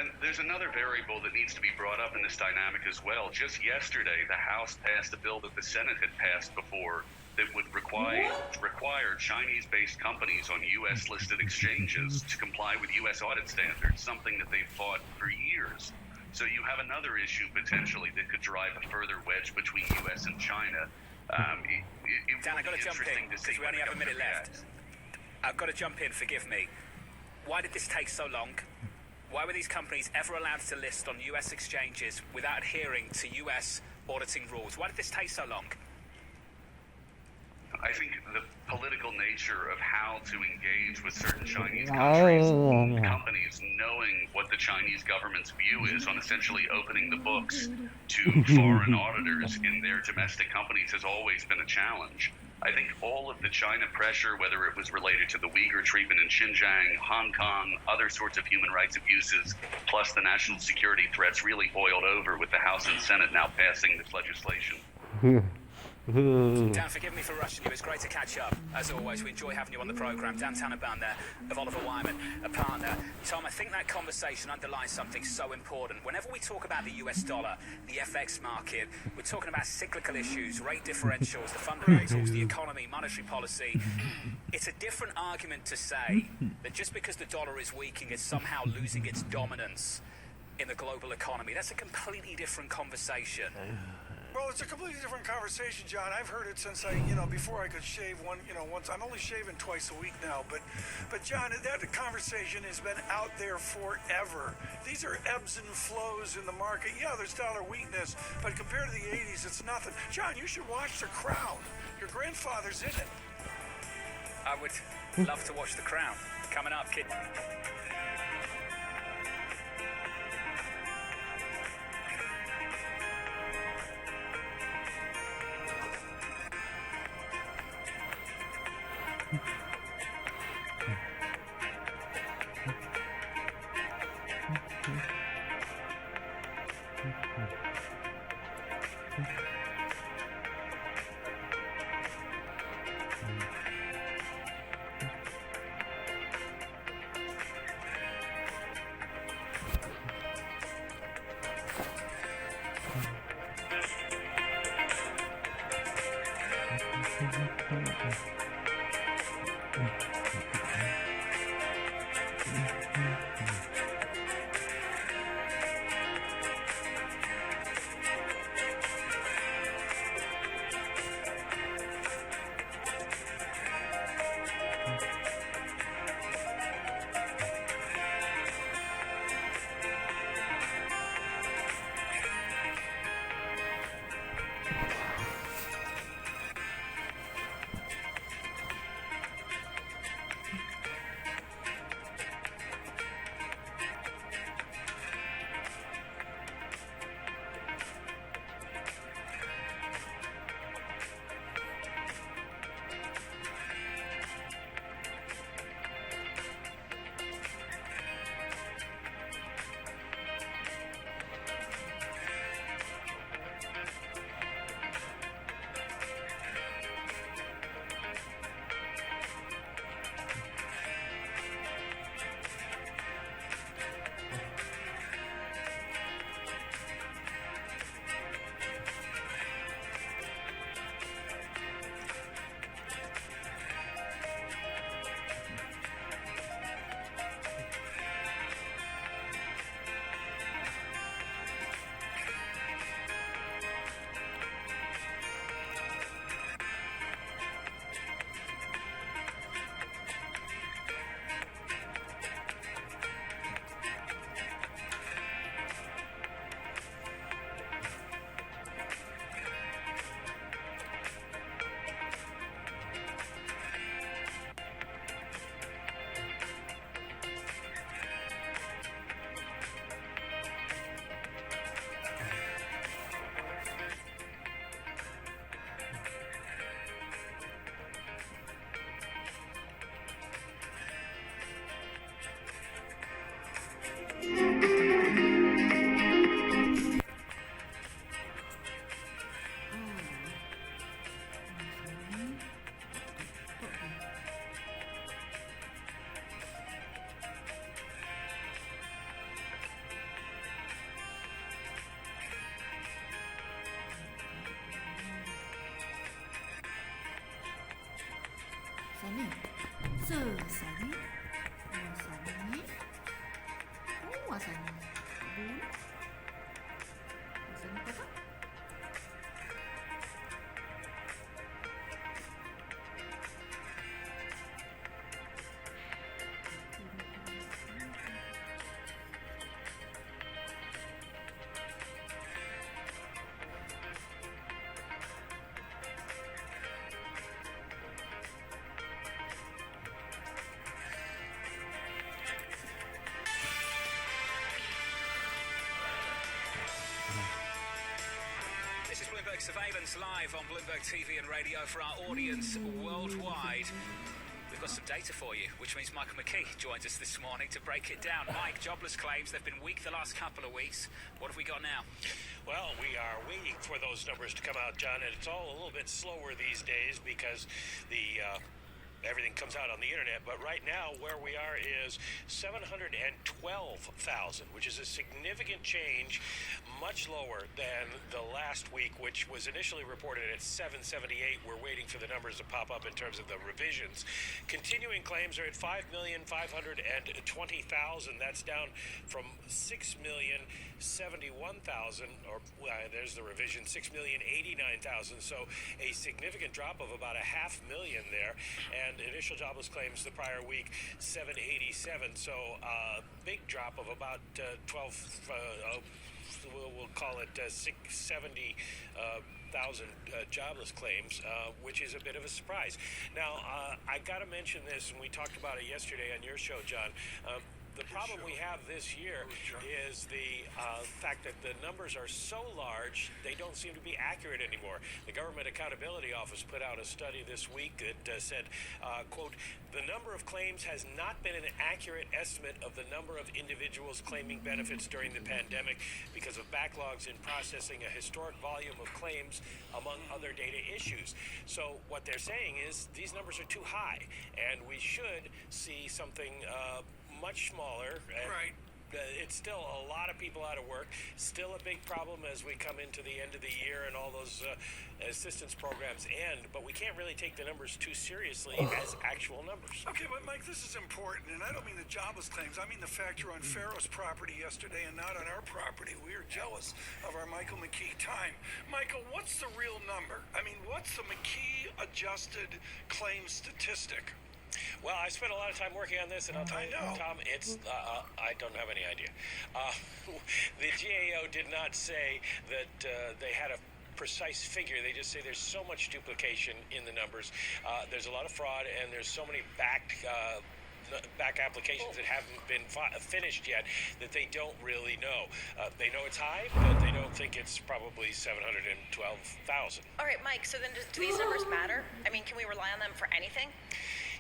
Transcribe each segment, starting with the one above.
And there's another variable that needs to be brought up in this dynamic as well. Just yesterday, the House passed a bill that the Senate had passed before that would require Chinese-based companies on U.S.-listed exchanges to comply with U.S. audit standards, something that they've fought for years. So you have another issue potentially that could drive a further wedge between U.S. and China. Dan, I've got to jump in because we only have a minute left. I've got to jump in, forgive me. Why did this take so long? Why were these companies ever allowed to list on U.S. exchanges without adhering to U.S. auditing rules? Why did this take so long? I think the political nature of how to engage with certain Chinese countries, companies knowing what the Chinese government's view is on essentially opening the books to foreign auditors in their domestic companies has always been a challenge. I think all of the China pressure, whether it was related to the Uyghur treatment in Xinjiang, Hong Kong, other sorts of human rights abuses, plus the national security threats, really boiled over with the House and Senate now passing this legislation. Dan, forgive me for rushing you. It's great to catch up. As always, we enjoy having you on the programme. Dan Tannenbaum there, of Oliver Wyman, a partner. Tom, I think that conversation underlines something so important. Whenever we talk about the US dollar, the FX market, we're talking about cyclical issues, rate differentials, the fundamentals, the economy, monetary policy. It's a different argument to say that just because the dollar is weakening, it's somehow losing its dominance in the global economy. That's a completely different conversation. Well, it's a completely different conversation, John. I've heard it since before I could shave once. I'm only shaving twice a week now, but John, that conversation has been out there forever. These are ebbs and flows in the market. Yeah, there's dollar weakness, but compared to the 80s, it's nothing. John, you should watch The Crown. Your grandfather's in it. I would love to watch The Crown. Coming up, kid. Sani. Sesani. Sani. Oh, Sani. Dulu. Sani kotak. This is Bloomberg Surveillance live on Bloomberg TV and radio for our audience worldwide. We've got some data for you, which means Michael McKee joins us this morning to break it down. Mike, jobless claims, they've been weak the last couple of weeks. What have we got now? Well, we are waiting for those numbers to come out, John, and it's all a little bit slower these days because the everything comes out on the internet. But right now, where we are is 712,000, which is a significant change, much lower than the last week, which was initially reported at 778. We're waiting for the numbers to pop up in terms of the revisions. Continuing claims are at 5,520,000. That's down from 6,071,000, or there's the revision, 6,089,000. So a significant drop of about 500,000 there. And initial jobless claims the prior week, 787. So big drop of about 12. We'll call it 670,000 jobless claims, which is a bit of a surprise. Now, I got to mention this, and we talked about it yesterday on your show, John. The problem we have this year is the fact that the numbers are so large, they don't seem to be accurate anymore. The Government Accountability Office put out a study this week that said, quote, the number of claims has not been an accurate estimate of the number of individuals claiming benefits during the pandemic because of backlogs in processing a historic volume of claims, among other data issues. So what they're saying is these numbers are too high, and we should see something much smaller. Right. It's still a lot of people out of work, still a big problem as we come into the end of the year and all those assistance programs end, but we can't really take the numbers too seriously as actual numbers. Okay, but Mike, this is important, and I don't mean the jobless claims. I mean the fact you're on Pharaoh's property yesterday and not on our property. We are jealous of our Michael McKee time. Michael, what's the real number? I mean, what's the McKee adjusted claim statistic? Well, I spent a lot of time working on this, and I'll tell you, Tom, it's I don't have any idea. The GAO did not say that they had a precise figure. They just say there's so much duplication in the numbers. There's a lot of fraud, and there's so many back applications that haven't been finished yet that they don't really know. They know it's high, but they don't think it's probably 712,000. All right, Mike, so then do these numbers matter? I mean, can we rely on them for anything?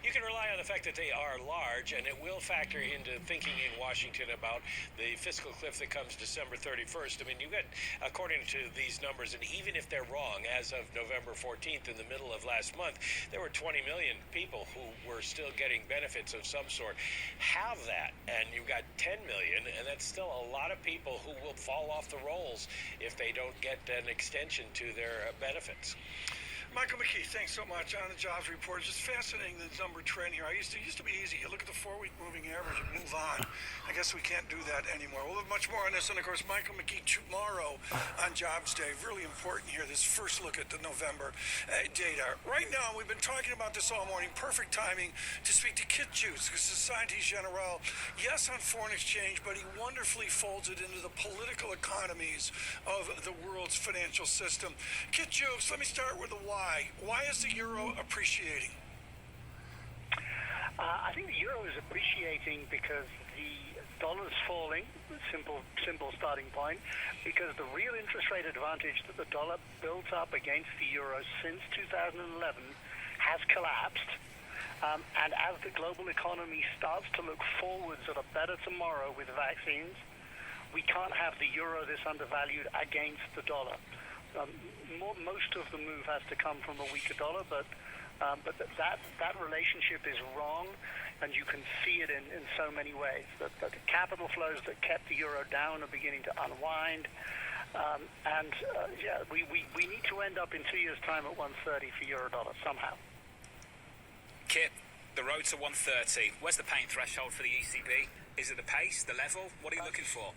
You can rely on the fact that they are large, and it will factor into thinking in Washington about the fiscal cliff that comes December 31st. I mean, you got, according to these numbers, and even if they're wrong, as of November 14th, in the middle of last month, there were 20 million people who were still getting benefits of some sort. Have that, and you've got 10 million, and that's still a lot of people who will fall off the rolls if they don't get an extension to their benefits. Michael McKee, thanks so much on the jobs report. It's just fascinating, the number trend here. It used to be easy. You look at the 4-week moving average and move on. I guess we can't do that anymore. We'll have much more on this, and of course, Michael McKee tomorrow on Jobs Day. Really important here, this first look at the November data. Right now, we've been talking about this all morning. Perfect timing to speak to Kit Jukes, Societe Generale. Yes, on foreign exchange, but he wonderfully folds it into the political economies of the world's financial system. Kit Jukes, let me start with the why. Why is the euro appreciating? I think the euro is appreciating because the dollar's falling, simple starting point, because the real interest rate advantage that the dollar built up against the euro since 2011 has collapsed. And as the global economy starts to look forwards at a better tomorrow with vaccines, we can't have the euro this undervalued against the dollar. Most of the move has to come from a weaker dollar, but that relationship is wrong, and you can see it in so many ways. The capital flows that kept the euro down are beginning to unwind, we need to end up in 2 years' time at 130 for euro dollar somehow. Kit, the road to 130. Where's the pain threshold for the ECB? Is it the pace, the level? What are you looking for?